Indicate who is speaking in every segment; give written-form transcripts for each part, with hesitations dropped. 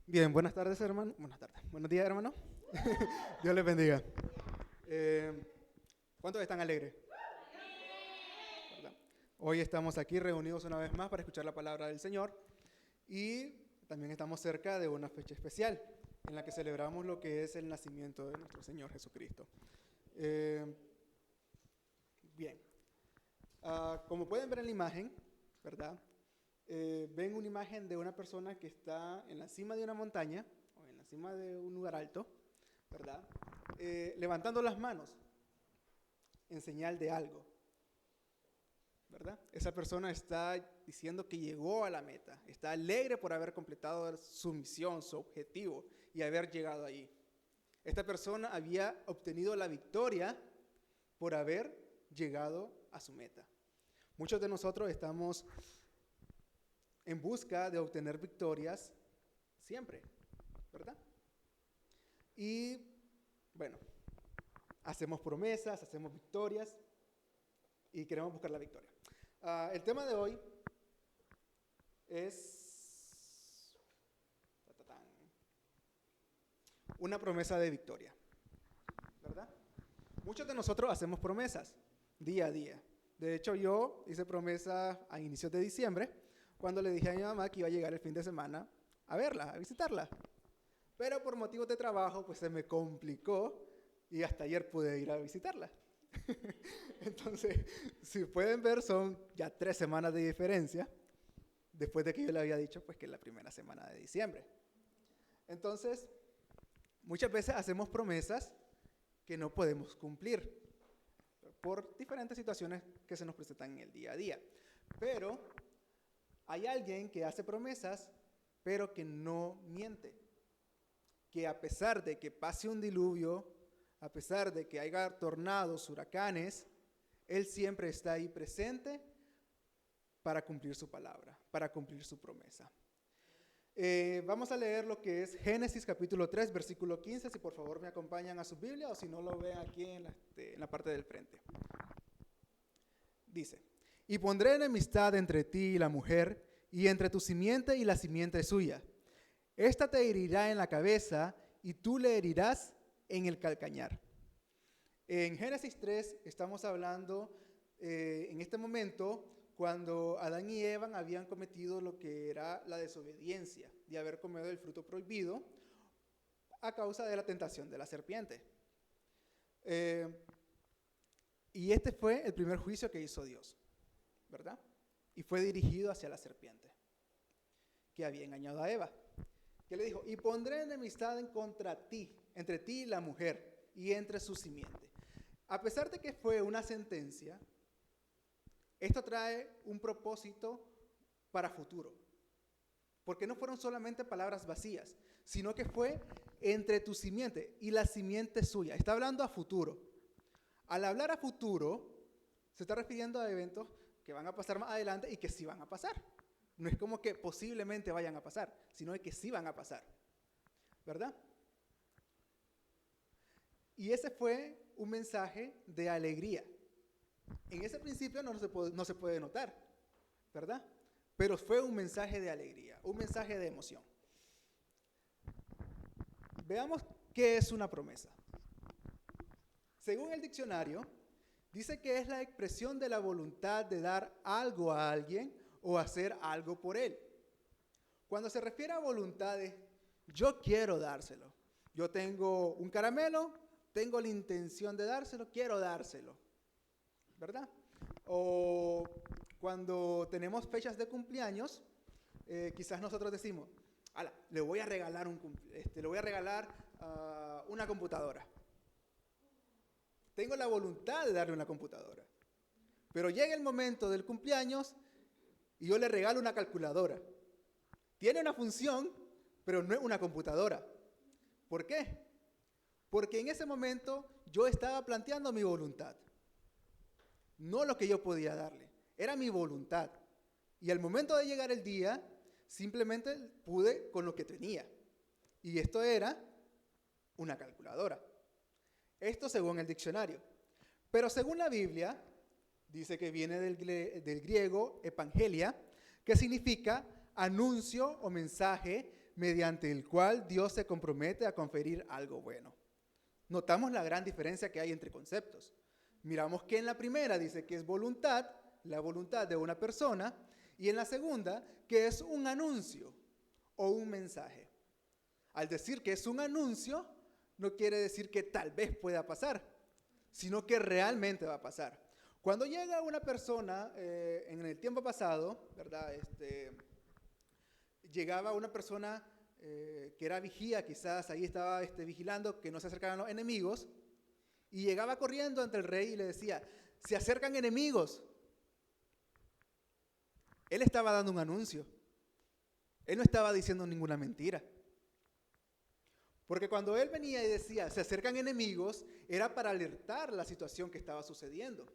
Speaker 1: Bien, buenas tardes, hermano. Buenas tardes. Buenos días, hermano. Dios les bendiga. ¿Cuántos están alegres? ¿Verdad? Hoy estamos aquí reunidos una vez más para escuchar la palabra del Señor y también estamos cerca de una fecha especial en la que celebramos lo que es el nacimiento de nuestro Señor Jesucristo. Eh, bien, como pueden ver en la imagen, ¿verdad? Ven una imagen de una persona que está en la cima de una montaña o en la cima de un lugar alto, ¿verdad? Levantando las manos en señal de algo, ¿verdad? Esa persona está diciendo que llegó a la meta, está alegre por haber completado su misión, su objetivo y haber llegado allí. Esta persona había obtenido la victoria por haber llegado a su meta. Muchos de nosotros estamos en busca de obtener victorias siempre, ¿verdad? Y bueno, hacemos promesas, hacemos victorias y queremos buscar la victoria. El tema de hoy es una promesa de victoria, ¿verdad? Muchos de nosotros hacemos promesas día a día. De hecho, yo hice promesa a inicios de diciembre cuando le dije a mi mamá que iba a llegar el fin de semana a verla, a visitarla. Pero por motivos de trabajo, pues se me complicó y hasta ayer pude ir a visitarla. Entonces, si pueden ver, son ya 3 semanas de diferencia después de que yo le había dicho pues que es la primera semana de diciembre. Entonces, muchas veces hacemos promesas que no podemos cumplir por diferentes situaciones que se nos presentan en el día a día. Pero hay alguien que hace promesas, pero que no miente. Que a pesar de que pase un diluvio, a pesar de que haya tornados, huracanes, Él siempre está ahí presente para cumplir su palabra, para cumplir su promesa. Vamos a leer lo que es Génesis capítulo 3, versículo 15, si por favor me acompañan a su Biblia o si no lo ven aquí en la parte del frente. Dice, y pondré enemistad entre ti y la mujer, y entre tu simiente y la simiente suya. Esta te herirá en la cabeza, y tú le herirás en el calcañar. En Génesis 3 estamos hablando, en este momento, cuando Adán y Eva habían cometido lo que era la desobediencia, de haber comido el fruto prohibido a causa de la tentación de la serpiente. Y este fue el primer juicio que hizo Dios, ¿verdad? Y fue dirigido hacia la serpiente, que había engañado a Eva. Que le dijo, y pondré enemistad en contra ti, entre ti y la mujer, y entre su simiente. A pesar de que fue una sentencia, esto trae un propósito para futuro. Porque no fueron solamente palabras vacías, sino que fue entre tu simiente y la simiente suya. Está hablando a futuro. Al hablar a futuro, se está refiriendo a eventos que van a pasar más adelante y que sí van a pasar. No es como que posiblemente vayan a pasar, sino que sí van a pasar. ¿Verdad? Y ese fue un mensaje de alegría. En ese principio no se puede notar, ¿verdad? Pero fue un mensaje de alegría, un mensaje de emoción. Veamos qué es una promesa. Según el diccionario, dice que es la expresión de la voluntad de dar algo a alguien o hacer algo por él. Cuando se refiere a voluntades, yo quiero dárselo. Yo tengo un caramelo, tengo la intención de dárselo, quiero dárselo, ¿verdad? O cuando tenemos fechas de cumpleaños, quizás nosotros decimos, le voy a regalar, una computadora. Tengo la voluntad de darle una computadora. Pero llega el momento del cumpleaños y yo le regalo una calculadora. Tiene una función, pero no es una computadora. ¿Por qué? Porque en ese momento yo estaba planteando mi voluntad. No lo que yo podía darle. Era mi voluntad. Y al momento de llegar el día, simplemente pude con lo que tenía. Y esto era una calculadora. Esto según el diccionario. Pero según la Biblia, dice que viene del griego evangelia, que significa anuncio o mensaje mediante el cual Dios se compromete a conferir algo bueno. Notamos la gran diferencia que hay entre conceptos. Miramos que en la primera dice que es voluntad, la voluntad de una persona, y en la segunda que es un anuncio o un mensaje. Al decir que es un anuncio, no quiere decir que tal vez pueda pasar, sino que realmente va a pasar. Cuando llega una persona, en el tiempo pasado, ¿verdad? Llegaba una persona que era vigía, quizás ahí estaba vigilando que no se acercaran los enemigos, y llegaba corriendo ante el rey y le decía, se acercan enemigos. Él estaba dando un anuncio. Él no estaba diciendo ninguna mentira. Porque cuando él venía y decía, se acercan enemigos, era para alertar la situación que estaba sucediendo.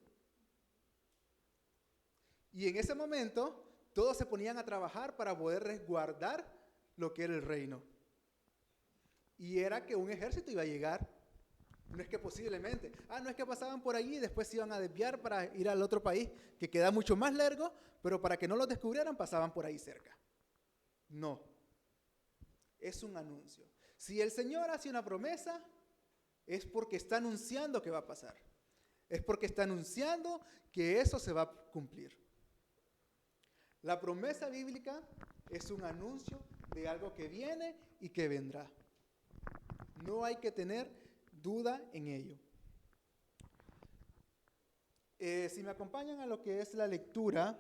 Speaker 1: Y en ese momento, todos se ponían a trabajar para poder resguardar lo que era el reino. Y era que un ejército iba a llegar. No es que posiblemente, no es que pasaban por allí y después se iban a desviar para ir al otro país, que queda mucho más largo, pero para que no los descubrieran pasaban por ahí cerca. No, es un anuncio. Si el Señor hace una promesa, es porque está anunciando que va a pasar. Es porque está anunciando que eso se va a cumplir. La promesa bíblica es un anuncio de algo que viene y que vendrá. No hay que tener duda en ello. Si me acompañan a lo que es la lectura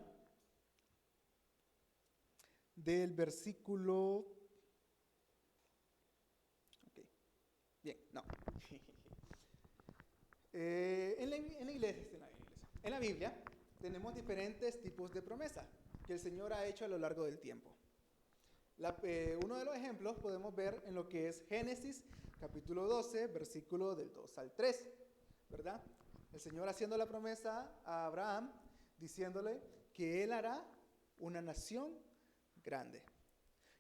Speaker 1: del versículo... Ok, bien, no. En la Biblia tenemos diferentes tipos de promesa que el Señor ha hecho a lo largo del tiempo. Uno de los ejemplos podemos ver en lo que es Génesis capítulo 12, versículo del 2 al 3, ¿verdad? El Señor haciendo la promesa a Abraham, diciéndole que Él hará una nación grande.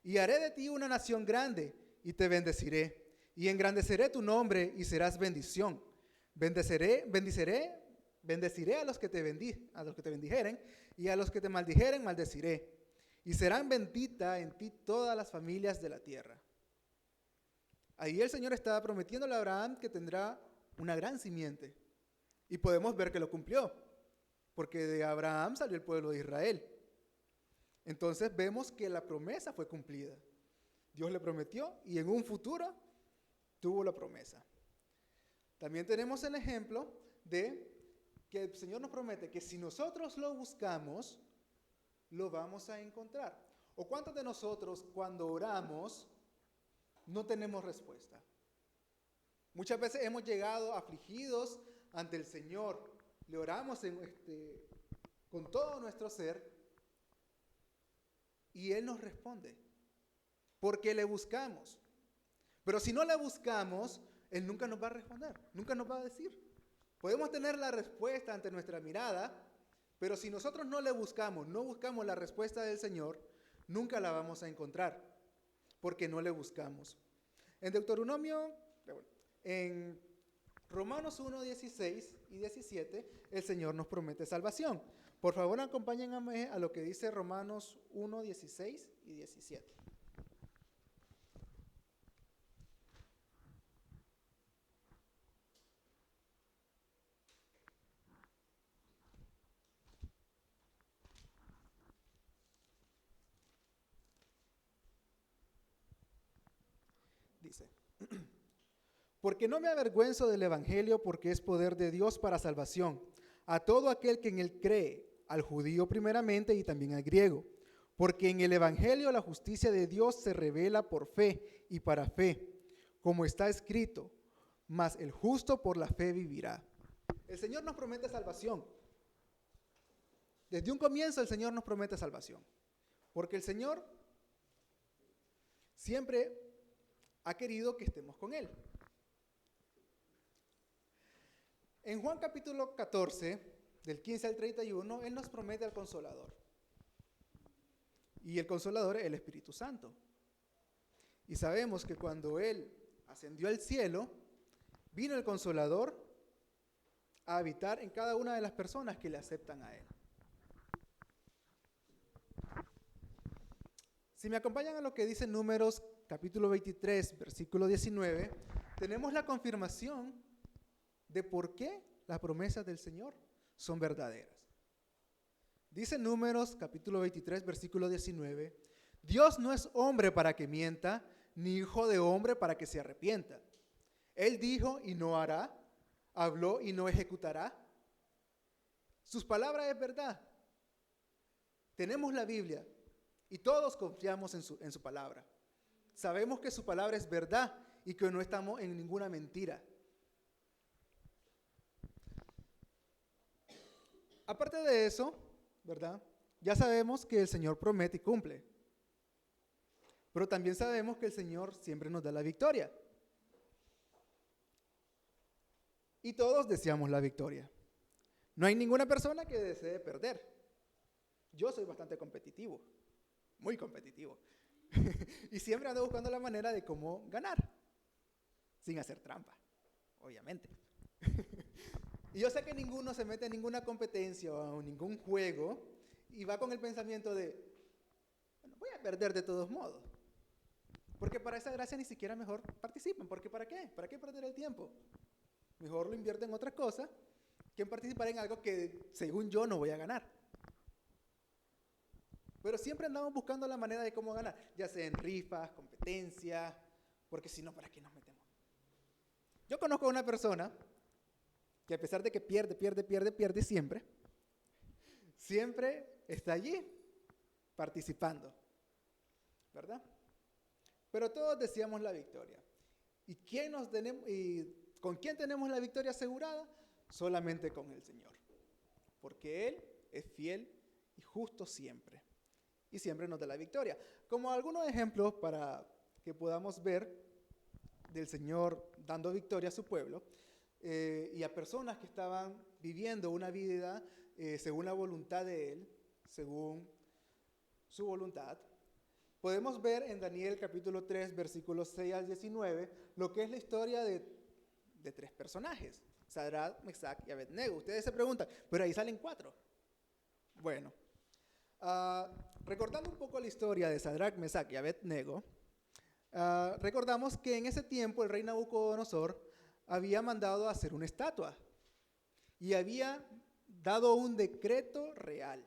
Speaker 1: Y haré de ti una nación grande y te bendeciré. Y engrandeceré tu nombre y serás bendición. Bendeciré a los que te bendijeren, y a los que te maldijeren maldeciré. Y serán benditas en ti todas las familias de la tierra. Ahí el Señor estaba prometiéndole a Abraham que tendrá una gran simiente. Y podemos ver que lo cumplió, porque de Abraham salió el pueblo de Israel. Entonces vemos que la promesa fue cumplida. Dios le prometió y en un futuro tuvo la promesa. También tenemos el ejemplo de que el Señor nos promete que si nosotros lo buscamos, lo vamos a encontrar. ¿O cuántos de nosotros cuando oramos no tenemos respuesta? Muchas veces hemos llegado afligidos ante el Señor, le oramos con todo nuestro ser y Él nos responde porque le buscamos. Pero si no le buscamos, Él nunca nos va a responder, nunca nos va a decir. Podemos tener la respuesta ante nuestra mirada, pero si nosotros no le buscamos, no buscamos la respuesta del Señor, nunca la vamos a encontrar, porque no le buscamos. En Romanos 1, 16 y 17, el Señor nos promete salvación. Por favor, acompáñenme a lo que dice Romanos 1, 16 y 17. Dice, porque no me avergüenzo del Evangelio, porque es poder de Dios para salvación a todo aquel que en él cree, al judío primeramente y también al griego. Porque en el Evangelio la justicia de Dios se revela por fe y para fe, como está escrito, mas el justo por la fe vivirá. El Señor nos promete salvación. Desde un comienzo el Señor nos promete salvación, porque el Señor siempre ha querido que estemos con Él. En Juan capítulo 14, del 15 al 31, Él nos promete al Consolador. Y el Consolador es el Espíritu Santo. Y sabemos que cuando Él ascendió al cielo, vino el Consolador a habitar en cada una de las personas que le aceptan a Él. Si me acompañan a lo que dice Números capítulo 23, versículo 19, tenemos la confirmación de por qué las promesas del Señor son verdaderas. Dice Números capítulo 23, versículo 19, Dios no es hombre para que mienta, ni hijo de hombre para que se arrepienta. Él dijo y no hará, habló y no ejecutará. Sus palabras es verdad. Tenemos la Biblia y todos confiamos en su palabra. Sabemos que su palabra es verdad y que no estamos en ninguna mentira. Aparte de eso, ¿verdad? Ya sabemos que el Señor promete y cumple. Pero también sabemos que el Señor siempre nos da la victoria. Y todos deseamos la victoria. No hay ninguna persona que desee perder. Yo soy bastante competitivo, muy competitivo. Y siempre ando buscando la manera de cómo ganar, sin hacer trampa, obviamente. Y yo sé que ninguno se mete en ninguna competencia o en ningún juego y va con el pensamiento de, bueno, voy a perder de todos modos. Porque para esa gracia ni siquiera mejor participan. Porque ¿para qué? ¿Para qué perder el tiempo? Mejor lo invierto en otra cosa que en participar en algo que según yo no voy a ganar. Pero siempre andamos buscando la manera de cómo ganar, ya sea en rifas, competencias, porque si no, ¿para qué nos metemos? Yo conozco a una persona que a pesar de que pierde siempre está allí participando, ¿verdad? Pero todos deseamos la victoria. ¿Y con quién tenemos la victoria asegurada? Solamente con el Señor. Porque Él es fiel y justo siempre. Y siempre nos da la victoria. Como algunos ejemplos para que podamos ver del Señor dando victoria a su pueblo y a personas que estaban viviendo una vida según la voluntad de Él, según su voluntad. Podemos ver en Daniel capítulo 3, versículos 6 al 19, lo que es la historia de tres personajes, Sadrach, Mesach y Abednego. Ustedes se preguntan, pero ahí salen 4. Bueno, recordando un poco la historia de Sadrach, Mesach y Abednego, recordamos que en ese tiempo el rey Nabucodonosor había mandado a hacer una estatua y había dado un decreto real.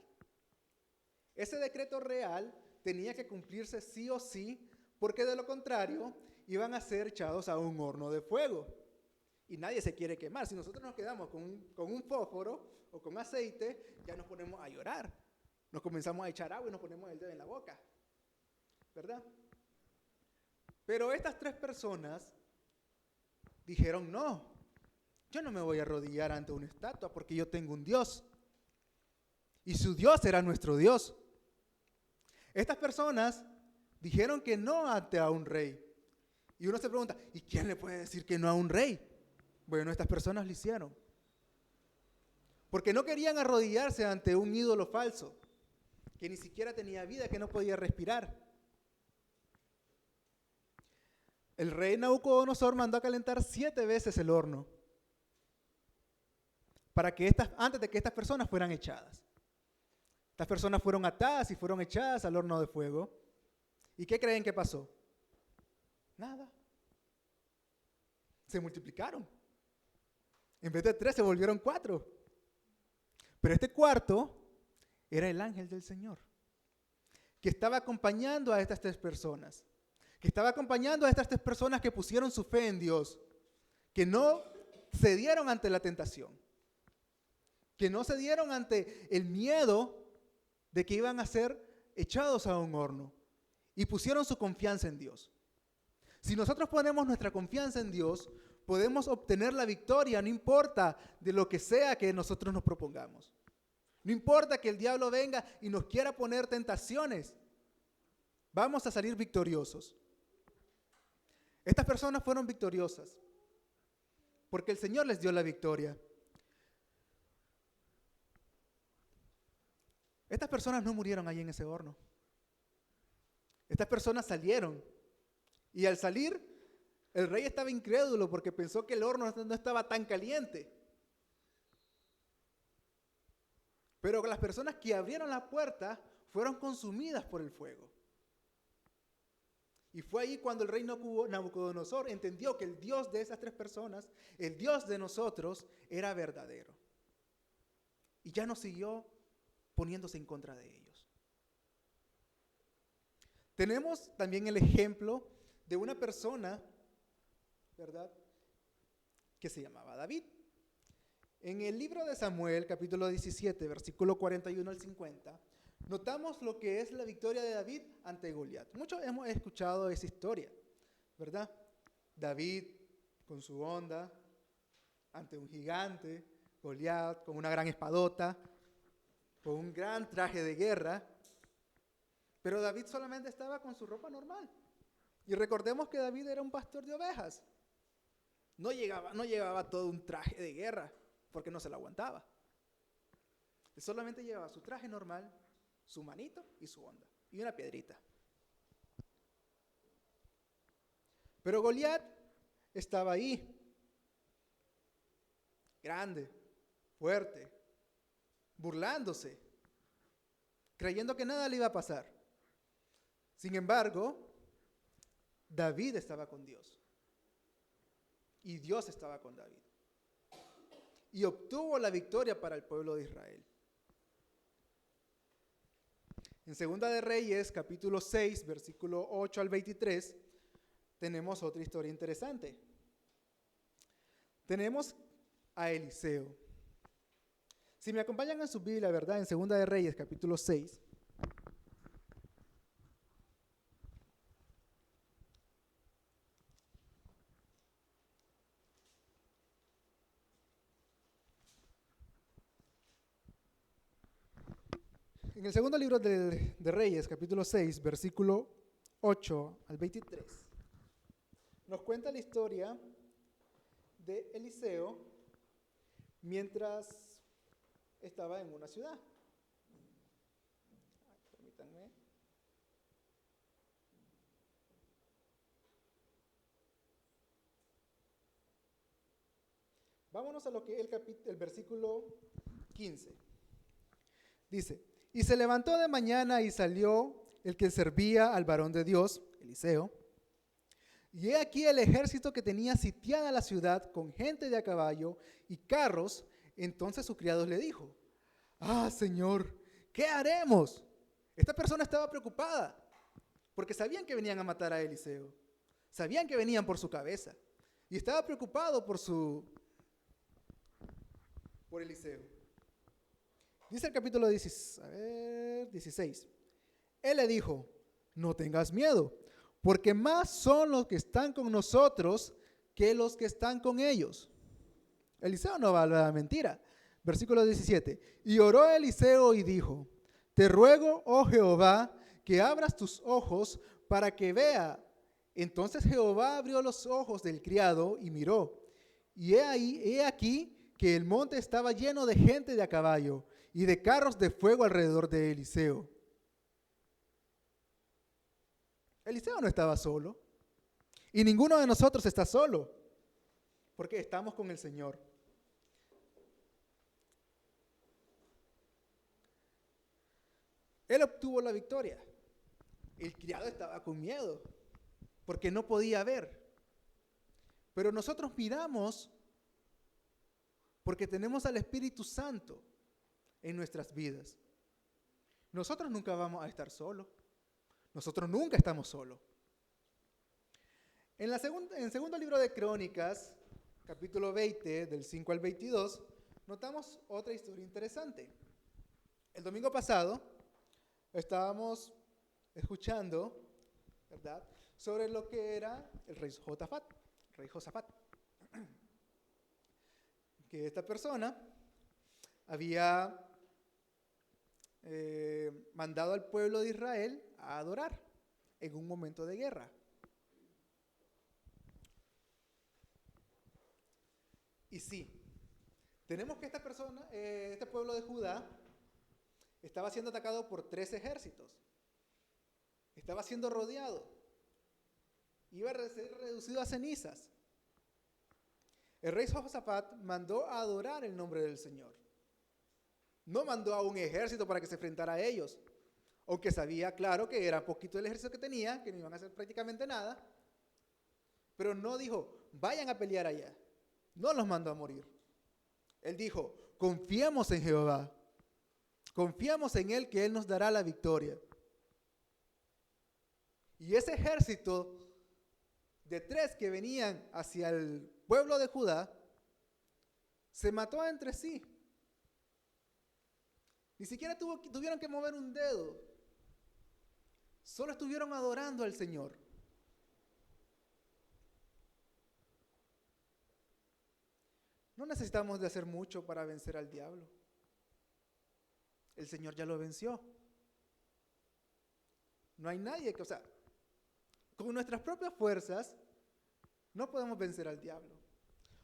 Speaker 1: Ese decreto real tenía que cumplirse sí o sí, porque de lo contrario iban a ser echados a un horno de fuego. Y nadie se quiere quemar. Si nosotros nos quedamos con un fósforo o con aceite, ya nos ponemos a llorar. Nos comenzamos a echar agua y nos ponemos el dedo en la boca, ¿verdad? Pero estas 3 personas dijeron, no, yo no me voy a arrodillar ante una estatua porque yo tengo un Dios. Y su Dios será nuestro Dios. Estas personas dijeron que no ante a un rey. Y uno se pregunta, ¿y quién le puede decir que no a un rey? Bueno, estas personas lo hicieron. Porque no querían arrodillarse ante un ídolo falso, que ni siquiera tenía vida, que no podía respirar. El rey Nabucodonosor mandó a calentar 7 veces el horno para que antes de que estas personas fueran echadas. Estas personas fueron atadas y fueron echadas al horno de fuego. ¿Y qué creen que pasó? Nada. Se multiplicaron. En vez de 3 se volvieron 4. Pero este cuarto era el ángel del Señor, que estaba acompañando a estas 3 personas. Que estaba acompañando a estas 3 personas que pusieron su fe en Dios. Que no cedieron ante la tentación. Que no cedieron ante el miedo de que iban a ser echados a un horno. Y pusieron su confianza en Dios. Si nosotros ponemos nuestra confianza en Dios, podemos obtener la victoria, no importa de lo que sea que nosotros nos propongamos. No importa que el diablo venga y nos quiera poner tentaciones. Vamos a salir victoriosos. Estas personas fueron victoriosas porque el Señor les dio la victoria. Estas personas no murieron ahí en ese horno. Estas personas salieron. Y al salir, el rey estaba incrédulo porque pensó que el horno no estaba tan caliente. Pero las personas que abrieron la puerta fueron consumidas por el fuego. Y fue ahí cuando el rey Nabucodonosor entendió que el Dios de esas tres personas, el Dios de nosotros, era verdadero. Y ya no siguió poniéndose en contra de ellos. Tenemos también el ejemplo de una persona, ¿verdad?, que se llamaba David. En el libro de Samuel, capítulo 17, versículo 41 al 50, notamos lo que es la victoria de David ante Goliat. Muchos hemos escuchado esa historia, ¿verdad? David con su onda ante un gigante, Goliat con una gran espadota, con un gran traje de guerra, pero David solamente estaba con su ropa normal. Y recordemos que David era un pastor de ovejas. No llevaba todo un traje de guerra, porque no se lo aguantaba. Él solamente llevaba su traje normal, su manito y su onda, y una piedrita. Pero Goliat estaba ahí, grande, fuerte, burlándose, creyendo que nada le iba a pasar. Sin embargo, David estaba con Dios. Y Dios estaba con David. Y obtuvo la victoria para el pueblo de Israel. En Segunda de Reyes, capítulo 6, versículo 8 al 23, tenemos otra historia interesante. Tenemos a Eliseo. Si me acompañan en su Biblia, ¿verdad? En Segunda de Reyes, capítulo 6. En el segundo libro de Reyes, capítulo 6, versículo 8 al 23, nos cuenta la historia de Eliseo mientras estaba en una ciudad. Permítanme. Vámonos a lo que es el versículo 15. Dice: y se levantó de mañana y salió el que servía al varón de Dios, Eliseo. Y he aquí el ejército que tenía sitiada la ciudad con gente de a caballo y carros. Entonces sus criados le dijo: ah, Señor, ¿qué haremos? Esta persona estaba preocupada porque sabían que venían a matar a Eliseo. Sabían que venían por su cabeza. Y estaba preocupado por Eliseo. Dice el capítulo 16. Él le dijo: no tengas miedo, porque más son los que están con nosotros que los que están con ellos. Eliseo no va a hablar mentira. Versículo 17. Y oró Eliseo y dijo: te ruego, oh Jehová, que abras tus ojos para que vea. Entonces Jehová abrió los ojos del criado y miró. Y he aquí que el monte estaba lleno de gente de a caballo y de carros de fuego alrededor de Eliseo. Eliseo no estaba solo. Y ninguno de nosotros está solo, porque estamos con el Señor. Él obtuvo la victoria. El criado estaba con miedo, porque no podía ver. Pero nosotros miramos porque tenemos al Espíritu Santo en nuestras vidas. Nosotros nunca vamos a estar solos. Nosotros nunca estamos solos. En el segundo libro de Crónicas, capítulo 20, del 5 al 22, notamos otra historia interesante. El domingo pasado estábamos escuchando, ¿verdad?, sobre lo que era el rey Josafat. Que esta persona había mandado al pueblo de Israel a adorar en un momento de guerra. Y sí, tenemos que esta persona, este pueblo de Judá, estaba siendo atacado por 3 ejércitos. Estaba siendo rodeado. Iba a ser reducido a cenizas. El rey Josafat mandó a adorar el nombre del Señor. No mandó a un ejército para que se enfrentara a ellos. aunque sabía, claro, que era poquito el ejército que tenía, que no iban a hacer prácticamente nada, pero no dijo, vayan a pelear allá. No los mandó a morir. Él dijo, confiamos en Jehová, confiamos en Él que Él nos dará la victoria. Y ese ejército de 3 que venían hacia el pueblo de Judá, se mató entre sí. Ni siquiera tuvieron que mover un dedo. Solo estuvieron adorando al Señor. No necesitamos de hacer mucho para vencer al diablo. El Señor ya lo venció. No hay nadie que, con nuestras propias fuerzas no podemos vencer al diablo.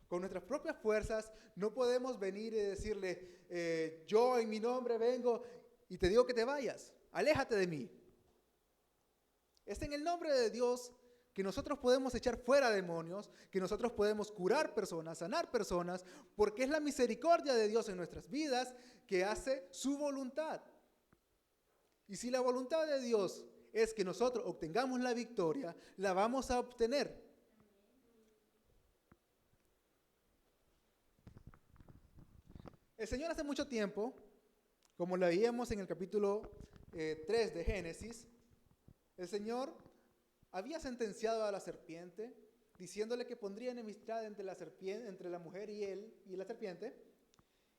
Speaker 1: Con nuestras propias fuerzas no podemos venir y decirle, yo en mi nombre vengo y te digo que te vayas, aléjate de mí. Es en el nombre de Dios que nosotros podemos echar fuera demonios, que nosotros podemos curar personas, sanar personas, porque es la misericordia de Dios en nuestras vidas que hace su voluntad. Y si la voluntad de Dios es que nosotros obtengamos la victoria, la vamos a obtener. El Señor hace mucho tiempo, como lo veíamos en el capítulo 3 de Génesis, el Señor había sentenciado a la serpiente, diciéndole que pondría enemistad entre la mujer y él y la serpiente,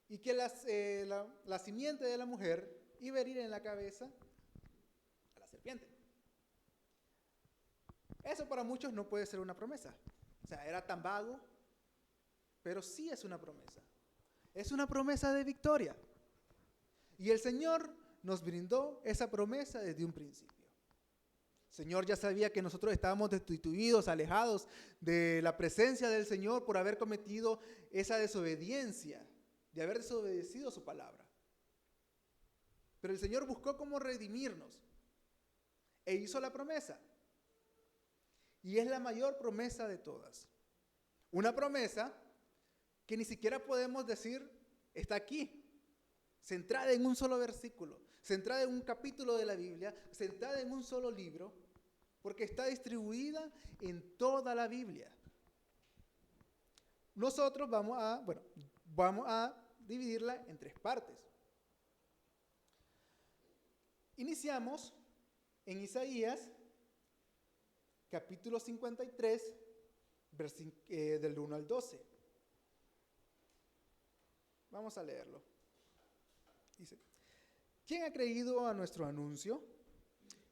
Speaker 1: y que la simiente de la mujer iba a herir en la cabeza a la serpiente. Eso para muchos no puede ser una promesa. Era tan vago, pero sí es una promesa. Es una promesa de victoria. Y el Señor nos brindó esa promesa desde un principio. El Señor ya sabía que nosotros estábamos destituidos, alejados de la presencia del Señor por haber cometido esa desobediencia, de haber desobedecido su palabra. Pero el Señor buscó cómo redimirnos e hizo la promesa. Y es la mayor promesa de todas. Una promesa que ni siquiera podemos decir, está aquí, centrada en un solo versículo, centrada en un capítulo de la Biblia, centrada en un solo libro, porque está distribuida en toda la Biblia. Nosotros vamos a dividirla en 3 partes. Iniciamos en Isaías, capítulo 53, del 1 al 12. Vamos a leerlo. Dice, ¿quién ha creído a nuestro anuncio?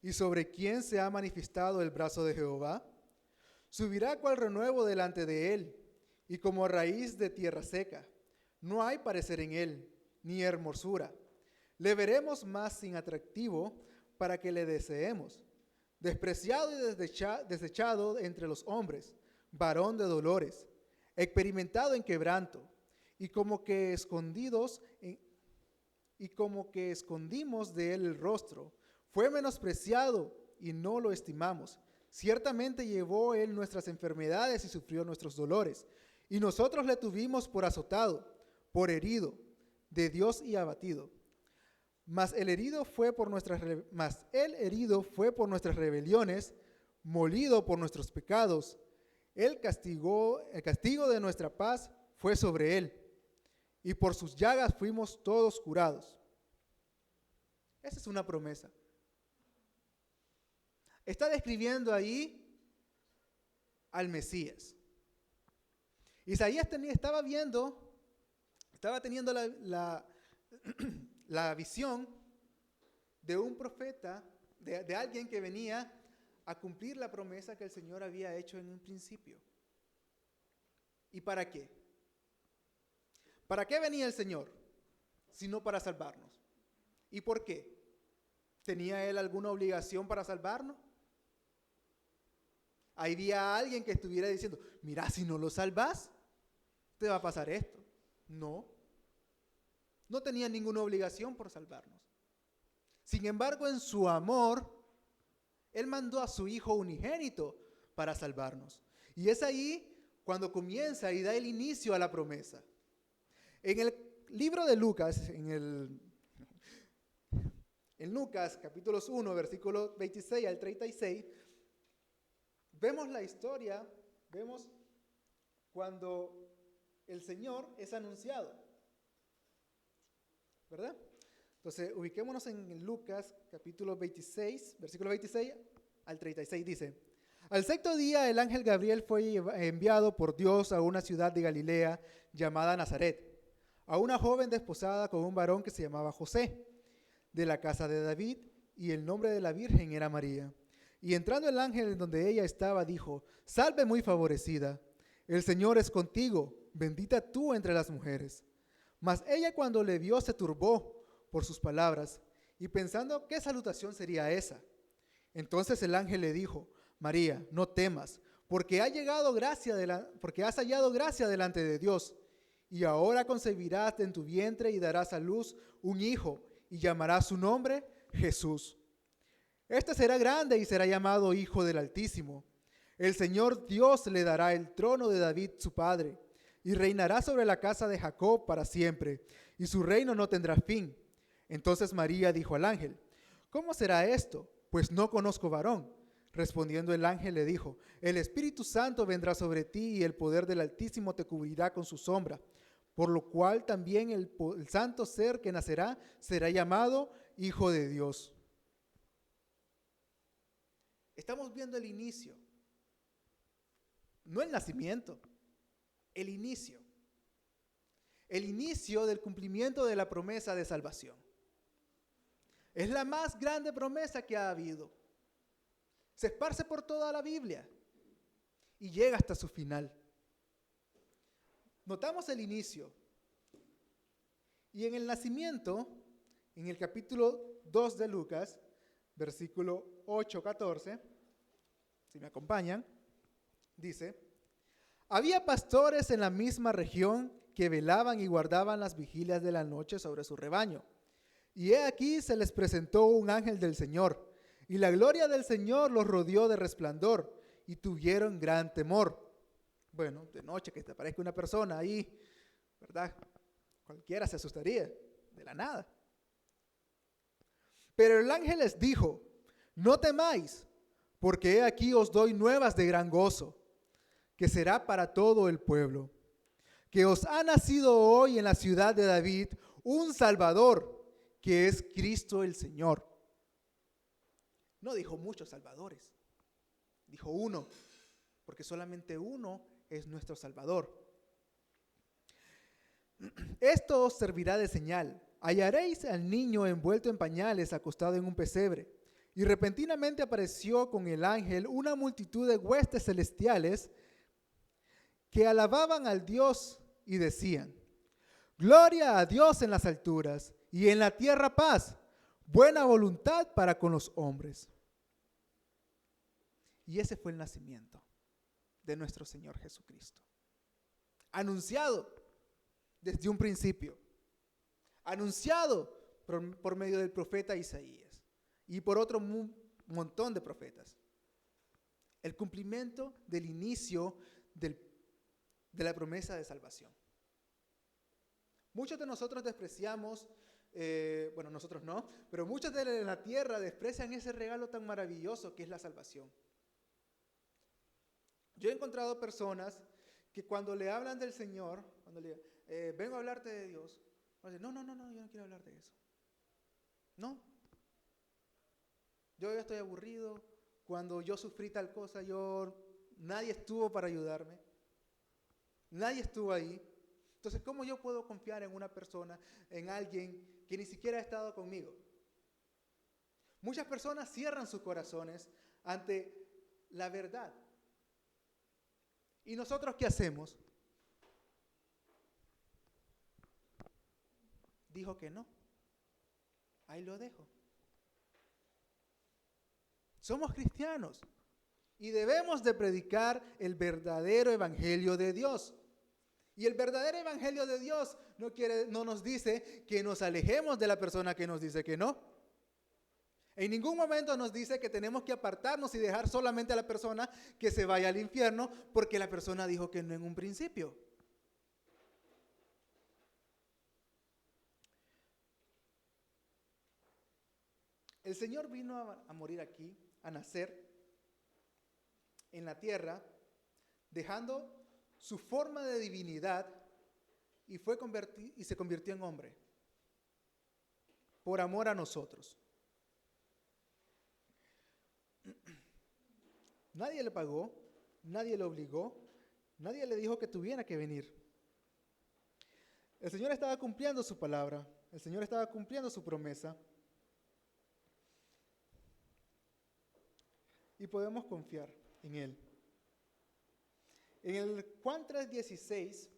Speaker 1: ¿Y sobre quién se ha manifestado el brazo de Jehová? Subirá cual renuevo delante de él, y como raíz de tierra seca. No hay parecer en él, ni hermosura. Le veremos más sin atractivo para que le deseemos. Despreciado y desechado entre los hombres, varón de dolores, experimentado en quebranto, y como que escondimos de él el rostro. Fue menospreciado y no lo estimamos. Ciertamente llevó él nuestras enfermedades y sufrió nuestros dolores. Y nosotros le tuvimos por azotado, por herido, de Dios y abatido. Mas el herido fue por nuestras rebeliones, molido por nuestros pecados. El castigo de nuestra paz fue sobre él, y por sus llagas fuimos todos curados. Esa es una promesa. Está describiendo ahí al Mesías. Isaías estaba teniendo la visión de un profeta, de alguien que venía a cumplir la promesa que el Señor había hecho en un principio. ¿Y para qué? ¿Para qué venía el Señor? Sino para salvarnos. ¿Y por qué? ¿Tenía Él alguna obligación para salvarnos? Había alguien que estuviera diciendo, mira, si no lo salvas, te va a pasar esto. No tenía ninguna obligación por salvarnos. Sin embargo, en su amor, Él mandó a su Hijo unigénito para salvarnos. Y es ahí cuando comienza y da el inicio a la promesa. En el libro de Lucas, En Lucas, capítulos 1, versículos 26 al 36, vemos la historia, vemos cuando el Señor es anunciado, ¿verdad? Entonces, ubiquémonos en Lucas, capítulo 26, versículo 26 al 36, dice: Al sexto día el ángel Gabriel fue enviado por Dios a una ciudad de Galilea llamada Nazaret, a una joven desposada con un varón que se llamaba José, de la casa de David, y el nombre de la virgen era María. Y entrando el ángel en donde ella estaba, dijo: Salve muy favorecida, el Señor es contigo, bendita tú entre las mujeres. Mas ella, cuando le vio, se turbó por sus palabras, y pensando qué salutación sería esa. Entonces el ángel le dijo: María, no temas, porque has hallado gracia delante de Dios, y ahora concebirás en tu vientre y darás a luz un hijo, y llamarás su nombre Jesús. Este será grande y será llamado Hijo del Altísimo. El Señor Dios le dará el trono de David su padre, y reinará sobre la casa de Jacob para siempre, y su reino no tendrá fin. Entonces María dijo al ángel: ¿Cómo será esto? Pues no conozco varón. Respondiendo el ángel le dijo: El Espíritu Santo vendrá sobre ti y el poder del Altísimo te cubrirá con su sombra, por lo cual también el santo ser que nacerá será llamado Hijo de Dios. Estamos viendo el inicio, no el nacimiento, el inicio del cumplimiento de la promesa de salvación. Es la más grande promesa que ha habido. Se esparce por toda la Biblia y llega hasta su final. Notamos el inicio. Y en el nacimiento, en el capítulo 2 de Lucas, versículo 8-14, si me acompañan, dice: Había pastores en la misma región que velaban y guardaban las vigilias de la noche sobre su rebaño. Y he aquí se les presentó un ángel del Señor, y la gloria del Señor los rodeó de resplandor, y tuvieron gran temor. Bueno, de noche que te aparezca una persona ahí, ¿verdad? Cualquiera se asustaría, de la nada. Pero el ángel les dijo: No temáis, porque he aquí os doy nuevas de gran gozo, que será para todo el pueblo. Que os ha nacido hoy en la ciudad de David un Salvador, que es Cristo el Señor. No dijo muchos salvadores, dijo uno, porque solamente uno es nuestro Salvador. Esto os servirá de señal: hallaréis al niño envuelto en pañales, acostado en un pesebre. Y repentinamente apareció con el ángel una multitud de huestes celestiales que alababan al Dios y decían: Gloria a Dios en las alturas, y en la tierra paz, buena voluntad para con los hombres. Y ese fue el nacimiento de nuestro Señor Jesucristo. Anunciado desde un principio. Anunciado por medio del profeta Isaías y por otro montón de profetas. El cumplimiento del inicio de la promesa de salvación. Muchos de nosotros despreciamos, bueno, nosotros no, pero muchos de la tierra desprecian ese regalo tan maravilloso que es la salvación. Yo he encontrado personas que cuando le hablan del Señor, cuando le vengo a hablarte de Dios, dicen: no, yo no quiero hablar de eso. No. Yo ya estoy aburrido. Cuando yo sufrí tal cosa, nadie estuvo para ayudarme. Nadie estuvo ahí. Entonces, ¿cómo yo puedo confiar en una persona, en alguien que ni siquiera ha estado conmigo? Muchas personas cierran sus corazones ante la verdad. ¿Y nosotros qué hacemos? Dijo que no. Ahí lo dejo. Somos cristianos y debemos de predicar el verdadero evangelio de Dios. Y el verdadero evangelio de Dios no nos dice que nos alejemos de la persona que nos dice que no. En ningún momento nos dice que tenemos que apartarnos y dejar solamente a la persona que se vaya al infierno porque la persona dijo que no en un principio. El Señor vino a morir aquí, a nacer en la tierra, dejando su forma de divinidad y se convirtió en hombre, por amor a nosotros. Nadie le pagó, nadie le obligó, nadie le dijo que tuviera que venir. El Señor estaba cumpliendo su palabra, el Señor estaba cumpliendo su promesa. Y podemos confiar en Él. En el Juan 3:16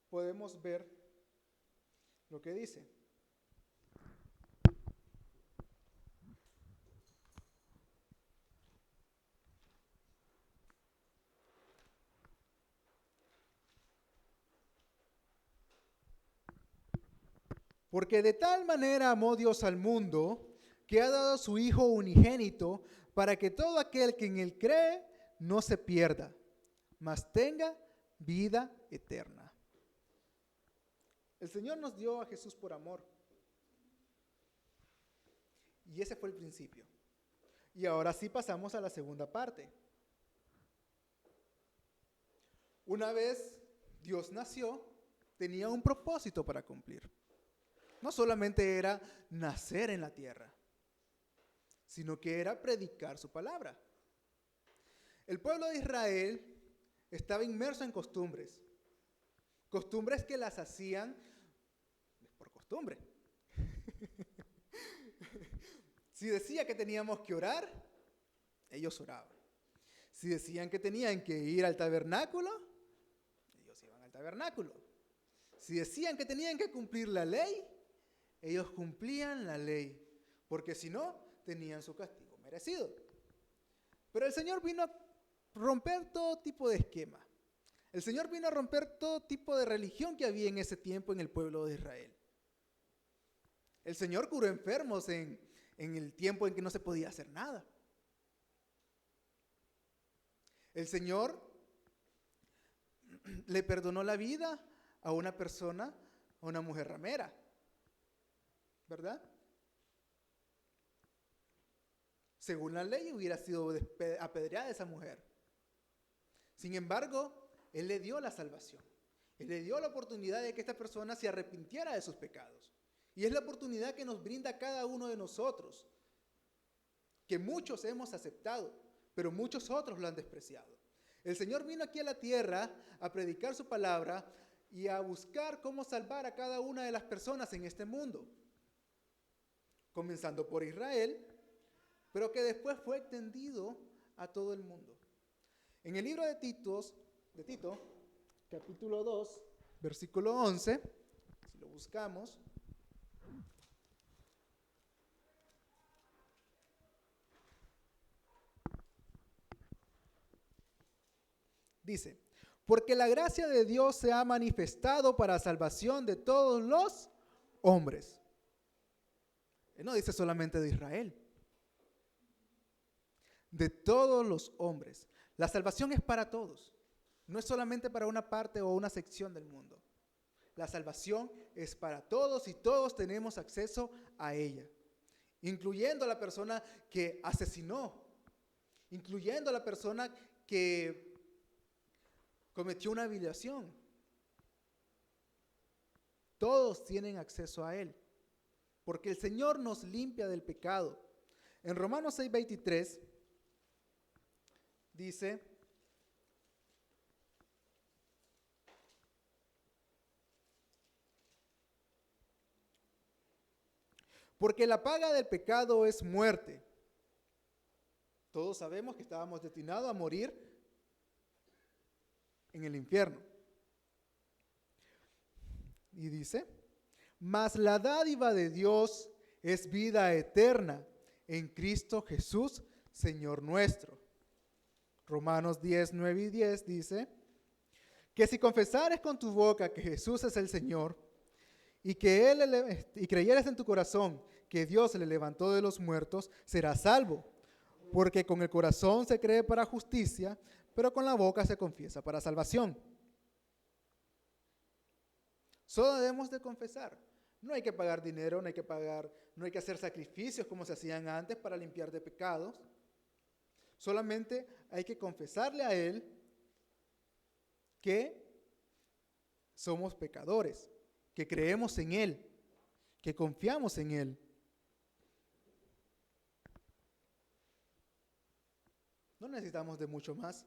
Speaker 1: podemos ver lo que dice. Porque de tal manera amó Dios al mundo, que ha dado a su Hijo unigénito, para que todo aquel que en Él cree no se pierda, mas tenga vida eterna. El Señor nos dio a Jesús por amor. Y ese fue el principio. Y ahora sí pasamos a la segunda parte. Una vez Dios nació, tenía un propósito para cumplir. No solamente era nacer en la tierra, sino que era predicar su palabra. El pueblo de Israel estaba inmerso en costumbres, costumbres que las hacían por costumbre. Si decía que teníamos que orar, ellos oraban. Si decían que tenían que ir al tabernáculo, ellos iban al tabernáculo. Si decían que tenían que cumplir la ley, ellos cumplían la ley, porque si no, tenían su castigo merecido. Pero el Señor vino a romper todo tipo de esquema. El Señor vino a romper todo tipo de religión que había en ese tiempo en el pueblo de Israel. El Señor curó enfermos en el tiempo en que no se podía hacer nada. El Señor le perdonó la vida a una persona, a una mujer ramera, ¿verdad? Según la ley hubiera sido apedreada esa mujer. Sin embargo, Él le dio la salvación. Él le dio la oportunidad de que esta persona se arrepintiera de sus pecados. Y es la oportunidad que nos brinda cada uno de nosotros, que muchos hemos aceptado, pero muchos otros lo han despreciado. El Señor vino aquí a la tierra a predicar su palabra y a buscar cómo salvar a cada una de las personas en este mundo. Comenzando por Israel, pero que después fue extendido a todo el mundo. En el libro de Tito, capítulo 2, versículo 11, si lo buscamos, dice: porque la gracia de Dios se ha manifestado para salvación de todos los hombres. Él no dice solamente de Israel, de todos los hombres. La salvación es para todos, no es solamente para una parte o una sección del mundo. La salvación es para todos y todos tenemos acceso a ella, incluyendo a la persona que asesinó, incluyendo a la persona que cometió una violación. Todos tienen acceso a Él, porque el Señor nos limpia del pecado. En Romanos 6:23 dice: porque la paga del pecado es muerte. Todos sabemos que estábamos destinados a morir en el infierno. Y dice: mas la dádiva de Dios es vida eterna en Cristo Jesús, Señor nuestro. Romanos 10, 9 y 10 dice: que si confesares con tu boca que Jesús es el Señor y creyeres en tu corazón que Dios le levantó de los muertos, serás salvo. Porque con el corazón se cree para justicia, pero con la boca se confiesa para salvación. Solo debemos de confesar. No hay que pagar dinero, no hay que hacer sacrificios como se hacían antes para limpiar de pecados. Solamente hay que confesarle a Él que somos pecadores, que creemos en Él, que confiamos en Él. No necesitamos de mucho más.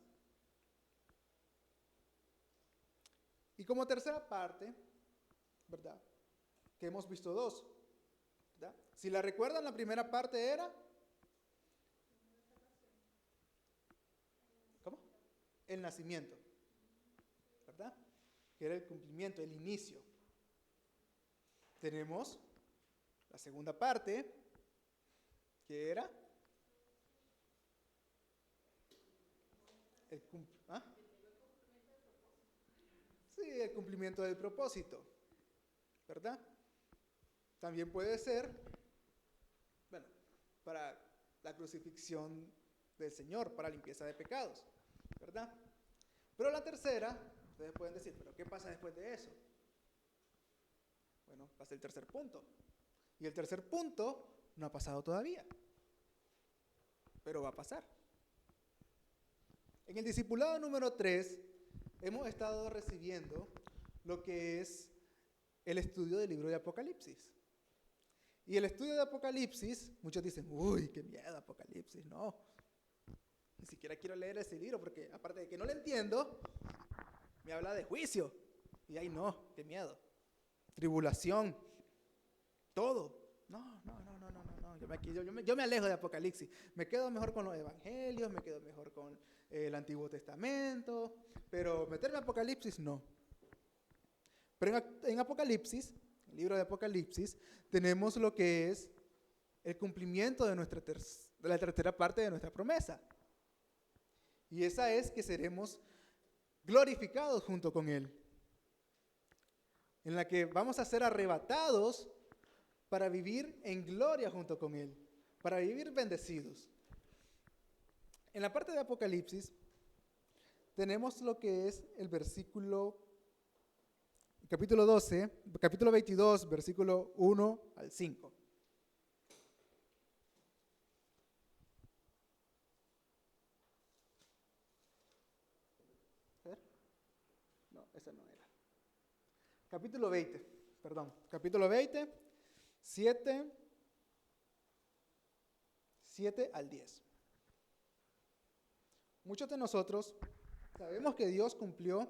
Speaker 1: Y como tercera parte, ¿verdad? Que hemos visto dos, ¿verdad? Si la recuerdan, la primera parte era, ¿cómo? El nacimiento, ¿verdad? Que era el cumplimiento, el inicio. Tenemos la segunda parte, que era sí, el cumplimiento del propósito, ¿verdad? También puede ser, bueno, para la crucifixión del Señor, para limpieza de pecados, ¿verdad? Pero la tercera, ustedes pueden decir, ¿pero qué pasa después de eso? Bueno, pasa el tercer punto. Y el tercer punto no ha pasado todavía, pero va a pasar. En el discipulado número 3 hemos estado recibiendo lo que es el estudio del libro de Apocalipsis. Y el estudio de Apocalipsis, muchos dicen, uy, qué miedo Apocalipsis. No, ni siquiera quiero leer ese libro porque aparte de que no lo entiendo, me habla de juicio. Y ahí no, qué miedo. Tribulación, todo. No. Yo me alejo de Apocalipsis. Me quedo mejor con los evangelios, me quedo mejor con el Antiguo Testamento, pero meterme a Apocalipsis no. Pero en Apocalipsis, el libro de Apocalipsis, tenemos lo que es el cumplimiento de la tercera parte de nuestra promesa. Y esa es que seremos glorificados junto con Él, en la que vamos a ser arrebatados para vivir en gloria junto con Él, para vivir bendecidos. En la parte de Apocalipsis tenemos lo que es el capítulo 12, capítulo 22, versículo 1 al 5. No, ese no era. Capítulo 20, 7 al 10. Muchos de nosotros sabemos que Dios cumplió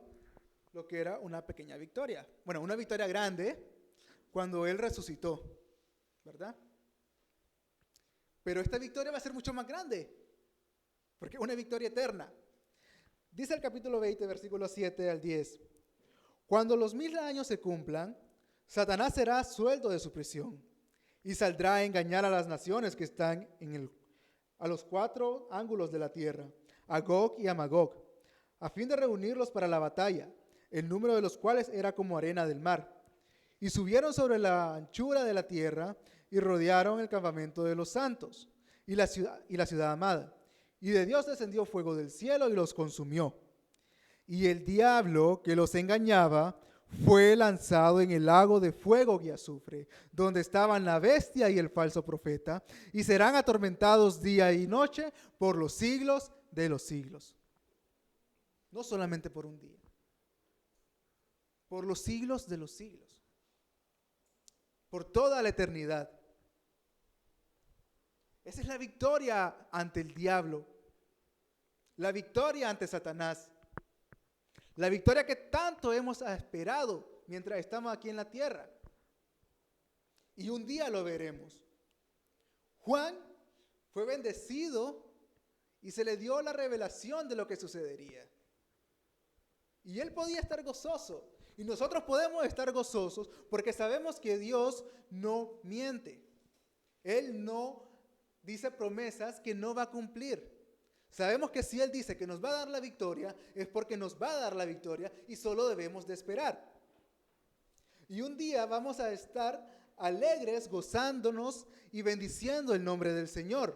Speaker 1: lo que era una pequeña victoria. Bueno, una victoria grande cuando Él resucitó, ¿verdad? Pero esta victoria va a ser mucho más grande, porque es una victoria eterna. Dice el capítulo 20, versículos 7 al 10. Cuando los 1000 años se cumplan, Satanás será suelto de su prisión y saldrá a engañar a las naciones que están a los 4 ángulos de la tierra, a Gog y a Magog, a fin de reunirlos para la batalla, el número de los cuales era como arena del mar. Y subieron sobre la anchura de la tierra y rodearon el campamento de los santos y la ciudad amada. Y de Dios descendió fuego del cielo y los consumió. Y el diablo que los engañaba fue lanzado en el lago de fuego y azufre, donde estaban la bestia y el falso profeta, y serán atormentados día y noche por los siglos de los siglos. No solamente por un día, por los siglos de los siglos, por toda la eternidad. Esa es la victoria ante el diablo, la victoria ante Satanás, la victoria que tanto hemos esperado mientras estamos aquí en la tierra. Y un día lo veremos. Juan fue bendecido y se le dio la revelación de lo que sucedería. Y él podía estar gozoso. Y nosotros podemos estar gozosos porque sabemos que Dios no miente. Él no dice promesas que no va a cumplir. Sabemos que si Él dice que nos va a dar la victoria, es porque nos va a dar la victoria y solo debemos de esperar. Y un día vamos a estar alegres, gozándonos y bendiciendo el nombre del Señor.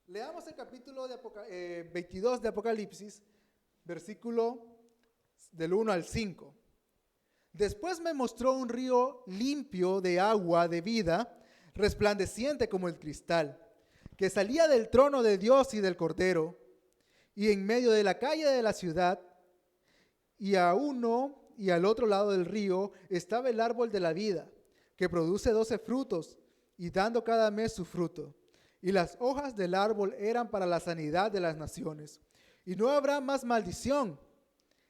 Speaker 1: Leamos el capítulo 22 de Apocalipsis, versículo del 1 al 5. Después me mostró un río limpio de agua de vida, resplandeciente como el cristal, que salía del trono de Dios y del Cordero, y en medio de la calle de la ciudad, y a uno y al otro lado del río estaba el árbol de la vida, que produce 12 frutos, y dando cada mes su fruto. Y las hojas del árbol eran para la sanidad de las naciones. Y no habrá más maldición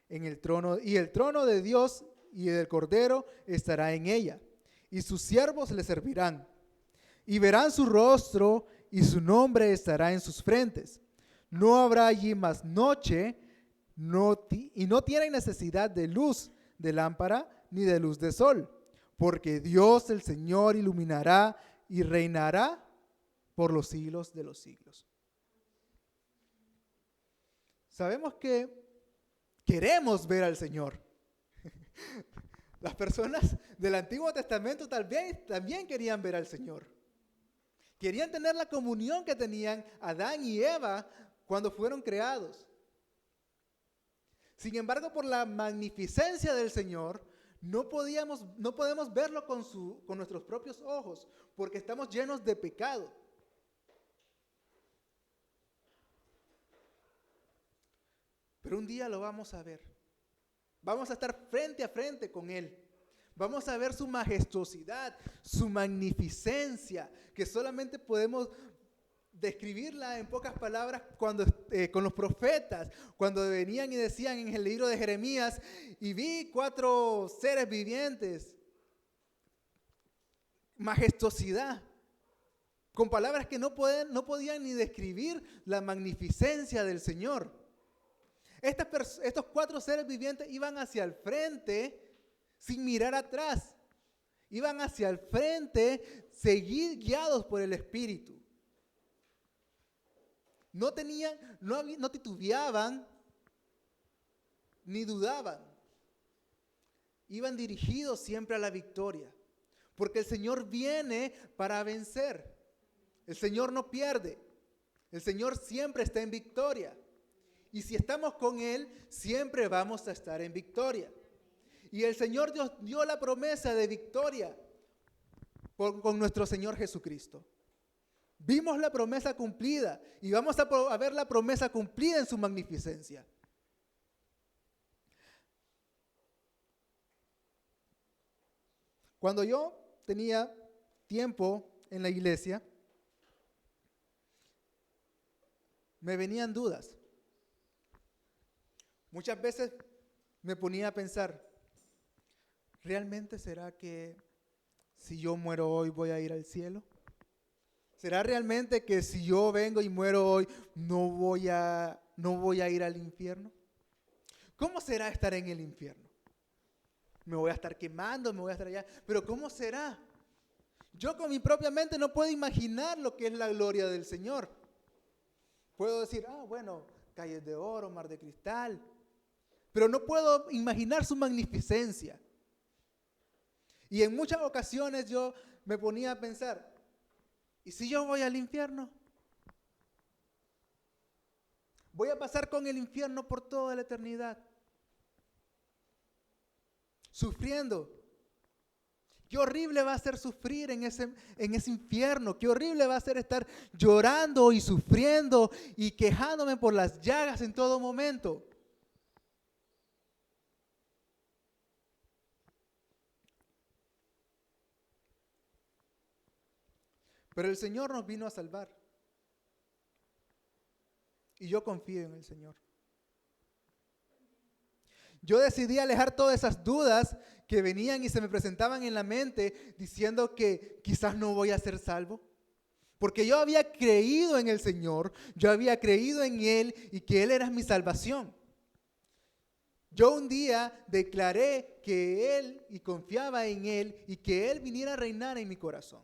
Speaker 1: en el trono, y el trono de Dios y del Cordero estará en ella, y sus siervos le servirán. Y verán su rostro, y su nombre estará en sus frentes. No habrá allí más noche, y no tienen necesidad de luz de lámpara ni de luz de sol, porque Dios el Señor iluminará y reinará por los siglos de los siglos. Sabemos que queremos ver al Señor. Las personas del Antiguo Testamento tal vez también querían ver al Señor. Querían tener la comunión que tenían Adán y Eva cuando fueron creados. Sin embargo, por la magnificencia del Señor, no podemos verlo con nuestros propios ojos, porque estamos llenos de pecado. Pero un día lo vamos a ver. Vamos a estar frente a frente con Él. Vamos a ver su majestuosidad, su magnificencia, que solamente podemos describirla en pocas palabras cuando con los profetas, cuando venían y decían en el libro de Jeremías, y vi 4 seres vivientes, majestuosidad, con palabras que no podían ni describir la magnificencia del Señor. Estos 4 seres vivientes iban hacia el frente sin mirar atrás, iban hacia el frente, guiados por el Espíritu. No titubeaban ni dudaban. Iban dirigidos siempre a la victoria. Porque el Señor viene para vencer. El Señor no pierde. El Señor siempre está en victoria. Y si estamos con Él, siempre vamos a estar en victoria. Y el Señor Dios dio la promesa de victoria con nuestro Señor Jesucristo. Vimos la promesa cumplida y vamos a ver la promesa cumplida en su magnificencia. Cuando yo tenía tiempo en la iglesia, me venían dudas. Muchas veces me ponía a pensar, ¿realmente será que si yo muero hoy voy a ir al cielo? ¿Será realmente que si yo vengo y muero hoy no voy a ir al infierno? ¿Cómo será estar en el infierno? Me voy a estar quemando, me voy a estar allá, pero ¿cómo será? Yo con mi propia mente no puedo imaginar lo que es la gloria del Señor. Puedo decir, bueno, calles de oro, mar de cristal, pero no puedo imaginar su magnificencia. Y en muchas ocasiones yo me ponía a pensar, ¿y si yo voy al infierno? Voy a pasar con el infierno por toda la eternidad, sufriendo. Qué horrible va a ser sufrir en ese infierno. Qué horrible va a ser estar llorando y sufriendo y quejándome por las llagas en todo momento. Pero el Señor nos vino a salvar. Y yo confío en el Señor. Yo decidí alejar todas esas dudas que venían y se me presentaban en la mente diciendo que quizás no voy a ser salvo. Porque yo había creído en el Señor, yo había creído en Él y que Él era mi salvación. Yo un día declaré que Él y confiaba en Él y que Él viniera a reinar en mi corazón.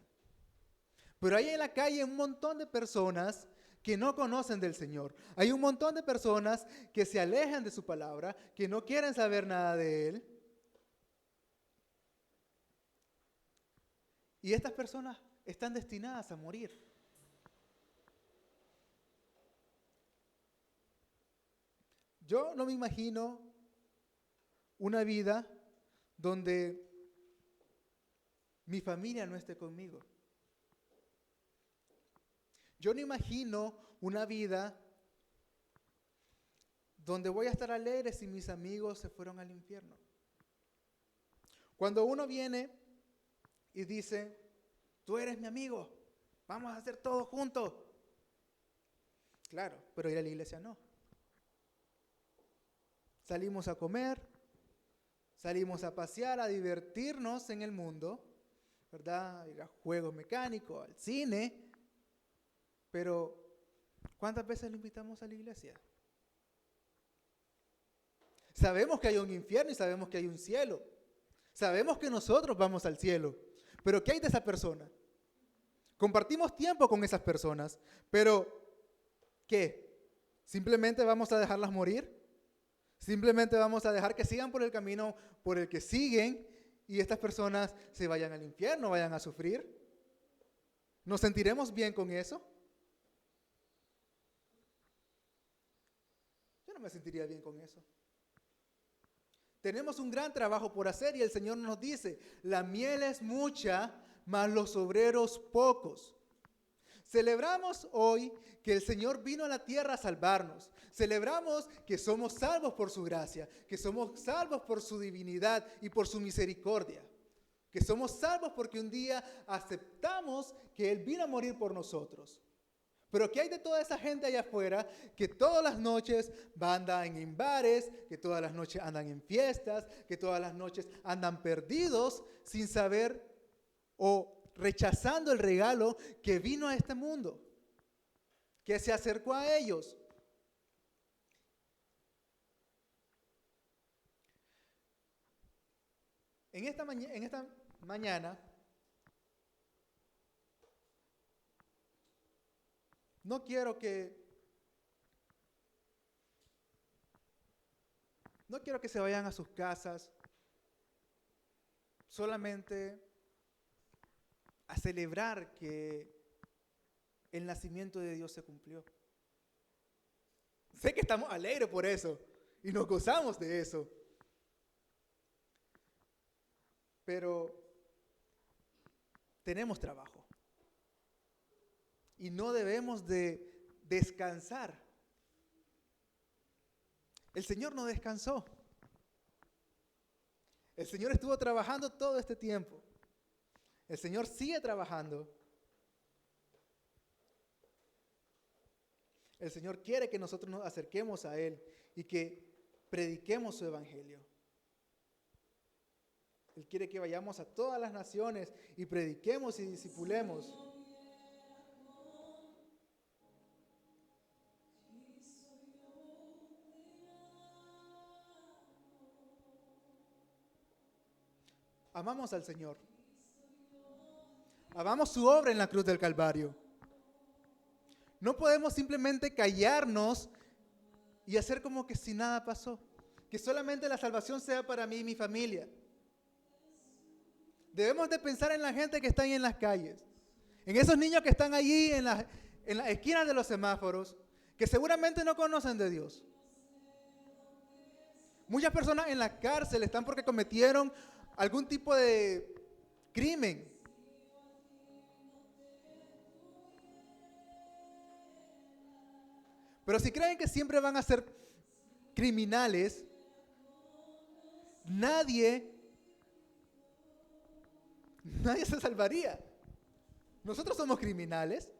Speaker 1: Pero hay en la calle un montón de personas que no conocen del Señor. Hay un montón de personas que se alejan de su palabra, que no quieren saber nada de Él. Y estas personas están destinadas a morir. Yo no me imagino una vida donde mi familia no esté conmigo. Yo no imagino una vida donde voy a estar alegre si mis amigos se fueron al infierno. Cuando uno viene y dice, tú eres mi amigo, vamos a hacer todo juntos. Claro, pero ir a la iglesia no. Salimos a comer, salimos a pasear, a divertirnos en el mundo, ¿verdad? Ir a juegos mecánicos, al cine, pero ¿cuántas veces lo invitamos a la iglesia? Sabemos que hay un infierno y sabemos que hay un cielo. Sabemos que nosotros vamos al cielo, pero ¿qué hay de esa persona? Compartimos tiempo con esas personas, pero ¿qué? ¿Simplemente vamos a dejarlas morir? ¿Simplemente vamos a dejar que sigan por el camino por el que siguen y estas personas se vayan al infierno, vayan a sufrir? ¿Nos sentiremos bien con eso? Yo no me sentiría bien con eso. Tenemos un gran trabajo por hacer y el Señor nos dice, la miel es mucha, mas los obreros pocos. Celebramos hoy que el Señor vino a la tierra a salvarnos. Celebramos que somos salvos por su gracia, que somos salvos por su divinidad y por su misericordia. Que somos salvos porque un día aceptamos que Él vino a morir por nosotros. Pero ¿qué hay de toda esa gente allá afuera que todas las noches andan en bares, que todas las noches andan en fiestas, que todas las noches andan perdidos sin saber o rechazando el regalo que vino a este mundo, que se acercó a ellos? En esta mañana no quiero que se vayan a sus casas solamente a celebrar que el nacimiento de Dios se cumplió. Sé que estamos alegres por eso y nos gozamos de eso. Pero tenemos trabajo y no debemos de descansar. El Señor no descansó. El Señor estuvo trabajando todo este tiempo. El Señor sigue trabajando. El Señor quiere que nosotros nos acerquemos a Él y que prediquemos su evangelio. Él quiere que vayamos a todas las naciones y prediquemos y discipulemos. Amamos al Señor. Amamos su obra en la cruz del Calvario. No podemos simplemente callarnos y hacer como que si nada pasó. Que solamente la salvación sea para mí y mi familia. Debemos de pensar en la gente que está ahí en las calles. En esos niños que están allí en las esquinas de los semáforos, que seguramente no conocen de Dios. Muchas personas en la cárcel están porque cometieron algún tipo de crimen. Pero si creen que siempre van a ser criminales, nadie se salvaría. Nosotros somos criminales.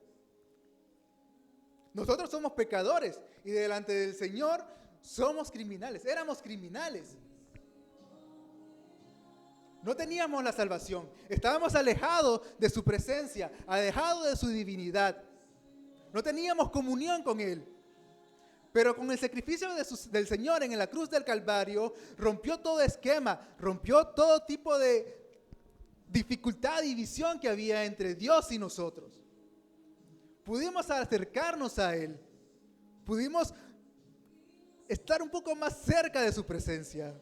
Speaker 1: Nosotros somos pecadores. Y delante del Señor somos criminales. Éramos criminales. No teníamos la salvación. Estábamos alejados de su presencia, alejados de su divinidad. No teníamos comunión con Él. Pero con el sacrificio del Señor en la cruz del Calvario, rompió todo esquema, rompió todo tipo de dificultad y división que había entre Dios y nosotros. Pudimos acercarnos a Él. Pudimos estar un poco más cerca de su presencia.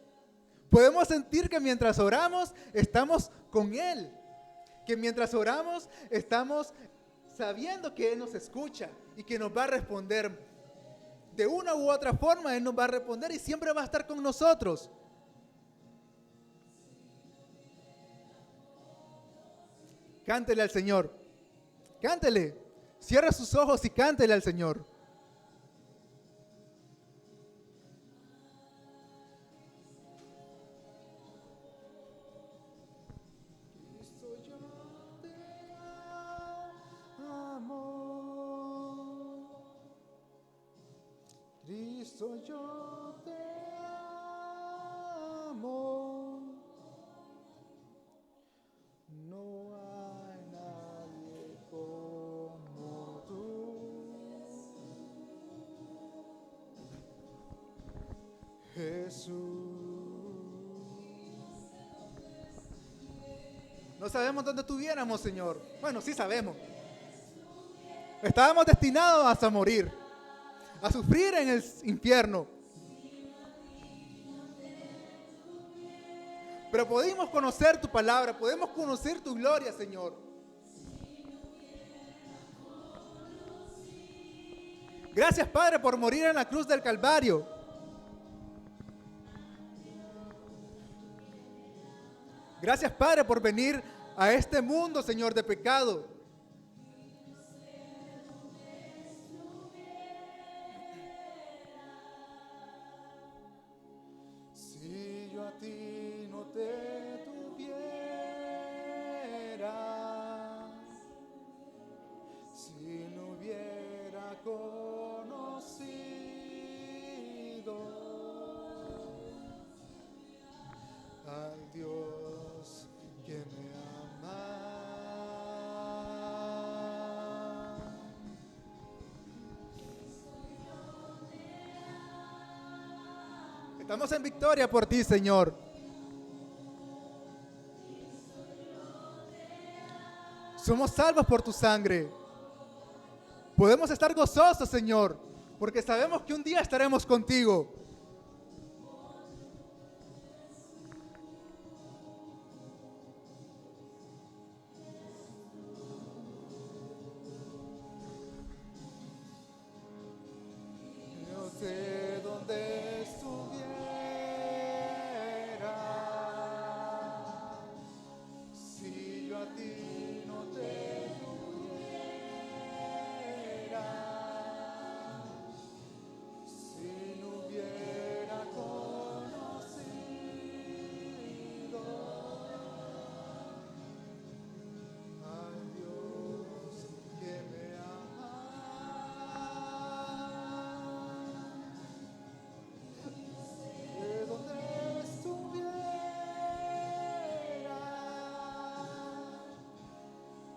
Speaker 1: Podemos sentir que mientras oramos, estamos con Él. Que mientras oramos, estamos sabiendo que Él nos escucha y que nos va a responder. De una u otra forma, Él nos va a responder y siempre va a estar con nosotros. Cántele al Señor. Cántele. Cierra sus ojos y cántele al Señor. Cristo, yo te amo. Cristo, yo te amo. No hay nadie como tú, Jesús. No sabemos dónde estuviéramos, Señor. Bueno, sí sabemos. Estábamos destinados hasta morir, a sufrir en el infierno. Pero podemos conocer tu palabra, podemos conocer tu gloria, Señor. Gracias, Padre, por morir en la cruz del Calvario. Gracias, Padre, por venir a este mundo, Señor, de pecado. Si yo a ti no te tuviera, si no hubiera conocido al Dios que me ama. Estamos en victoria por ti, Señor. Somos salvos por tu sangre. Podemos estar gozosos, Señor, porque sabemos que un día estaremos contigo. No sé dónde estuviera si yo a ti no te tuviera, si no hubiera conocido al Dios que me ama. De donde estuviera,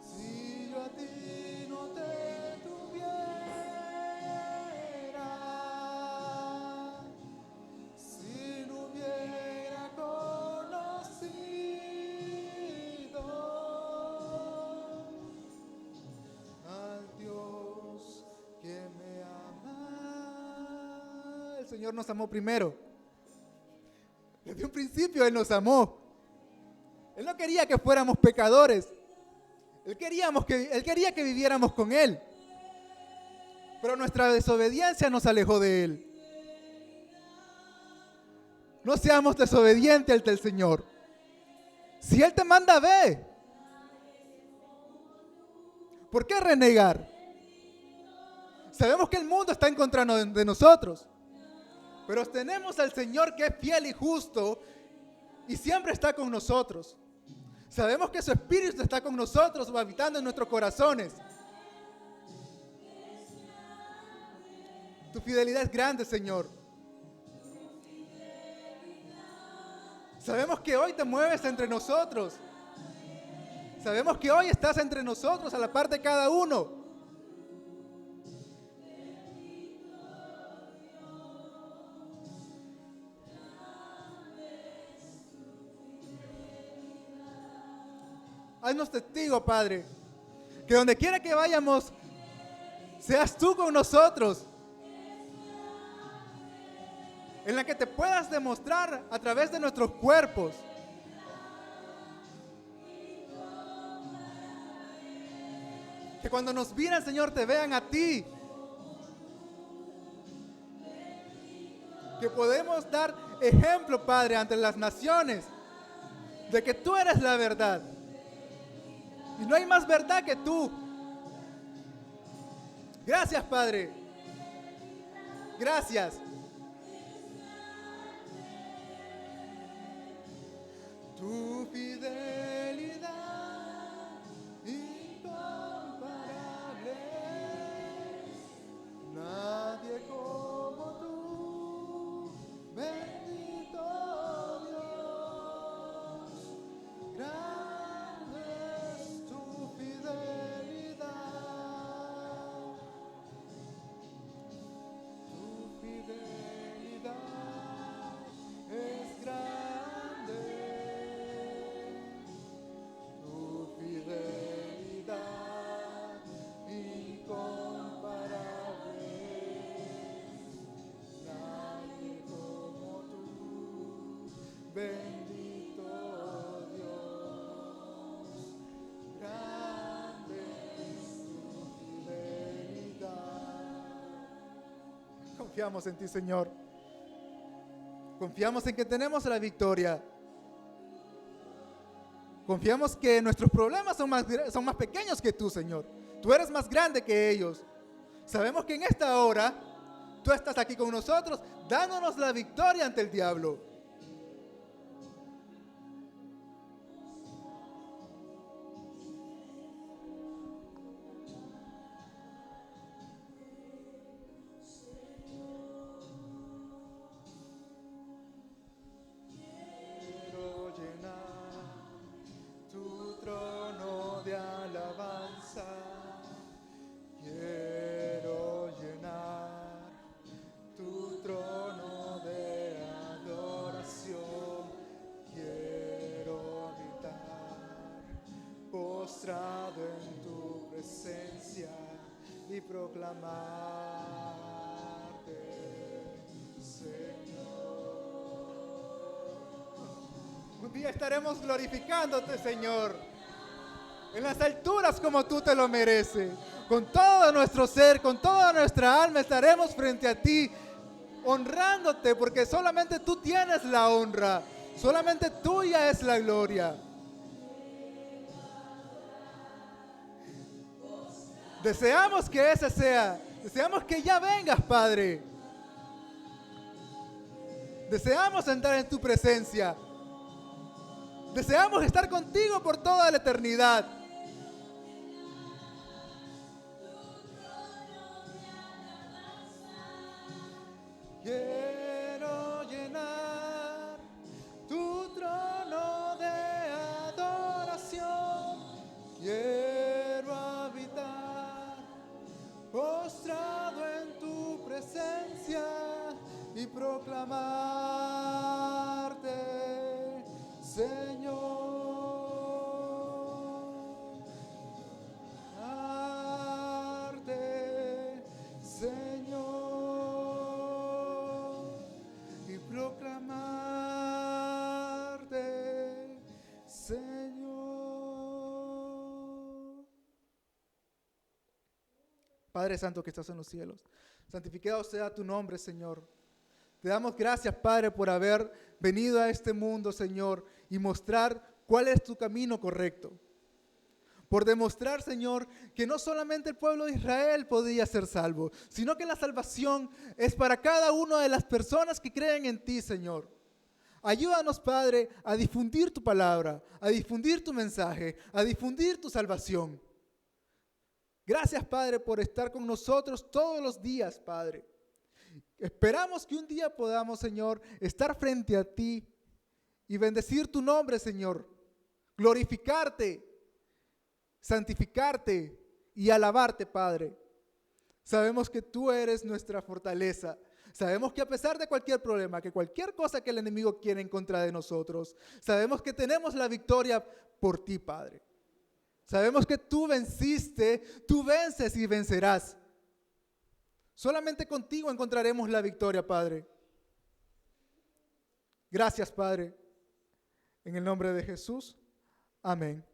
Speaker 1: si yo a ti no te tuviera, si no hubiera conocido al Dios que me ama. El Señor nos amó primero. Desde un principio Él nos amó. Él no quería que fuéramos pecadores. Él quería que viviéramos con Él. Pero nuestra desobediencia nos alejó de Él. No seamos desobedientes ante el Señor. Si Él te manda, ve. ¿Por qué renegar? Sabemos que el mundo está en contra de nosotros. Pero tenemos al Señor que es fiel y justo y siempre está con nosotros. Sabemos que su Espíritu está con nosotros, habitando en nuestros corazones. Tu fidelidad es grande, Señor. Sabemos que hoy te mueves entre nosotros. Sabemos que hoy estás entre nosotros a la par de cada uno. Haznos testigo, Padre, que donde quiera que vayamos, seas tú con nosotros, en la que te puedas demostrar a través de nuestros cuerpos. Que cuando nos miren, Señor, te vean a ti. Que podemos dar ejemplo, Padre, ante las naciones, de que tú eres la verdad. Y no hay más verdad que tú. Gracias, Padre. Gracias. Tu fidelidad incomparable, nadie como tú, bendito Dios, grande es tu fidelidad, es grande. Bendito Dios, grande es tu fidelidad. Confiamos en ti, Señor. Confiamos en que tenemos la victoria. Confiamos que nuestros problemas son más pequeños que tú, Señor. Tú eres más grande que ellos. Sabemos que en esta hora tú estás aquí con nosotros, dándonos la victoria ante el diablo. En tu presencia y proclamarte, Señor. Un día estaremos glorificándote, Señor, en las alturas como tú te lo mereces. Con todo nuestro ser, con toda nuestra alma estaremos frente a ti, honrándote, porque solamente tú tienes la honra, solamente tuya es la gloria. Deseamos que ese sea. Deseamos que ya vengas, Padre. Deseamos entrar en tu presencia. Deseamos estar contigo por toda la eternidad. Quiero llenar tu trono de adoración. Quiero habitar postrado en tu presencia y proclamarte, Señor. Arte, Señor, y proclamarte, Señor. Padre Santo que estás en los cielos, santificado sea tu nombre, Señor. Te damos gracias, Padre, por haber venido a este mundo, Señor, y mostrar cuál es tu camino correcto. Por demostrar, Señor, que no solamente el pueblo de Israel podía ser salvo, sino que la salvación es para cada una de las personas que creen en ti, Señor. Ayúdanos, Padre, a difundir tu palabra, a difundir tu mensaje, a difundir tu salvación. Gracias, Padre, por estar con nosotros todos los días, Padre. Esperamos que un día podamos, Señor, estar frente a ti y bendecir tu nombre, Señor. Glorificarte, santificarte y alabarte, Padre. Sabemos que tú eres nuestra fortaleza. Sabemos que a pesar de cualquier problema, que cualquier cosa que el enemigo quiera en contra de nosotros, sabemos que tenemos la victoria por ti, Padre. Sabemos que tú venciste, tú vences y vencerás. Solamente contigo encontraremos la victoria, Padre. Gracias, Padre. En el nombre de Jesús. Amén.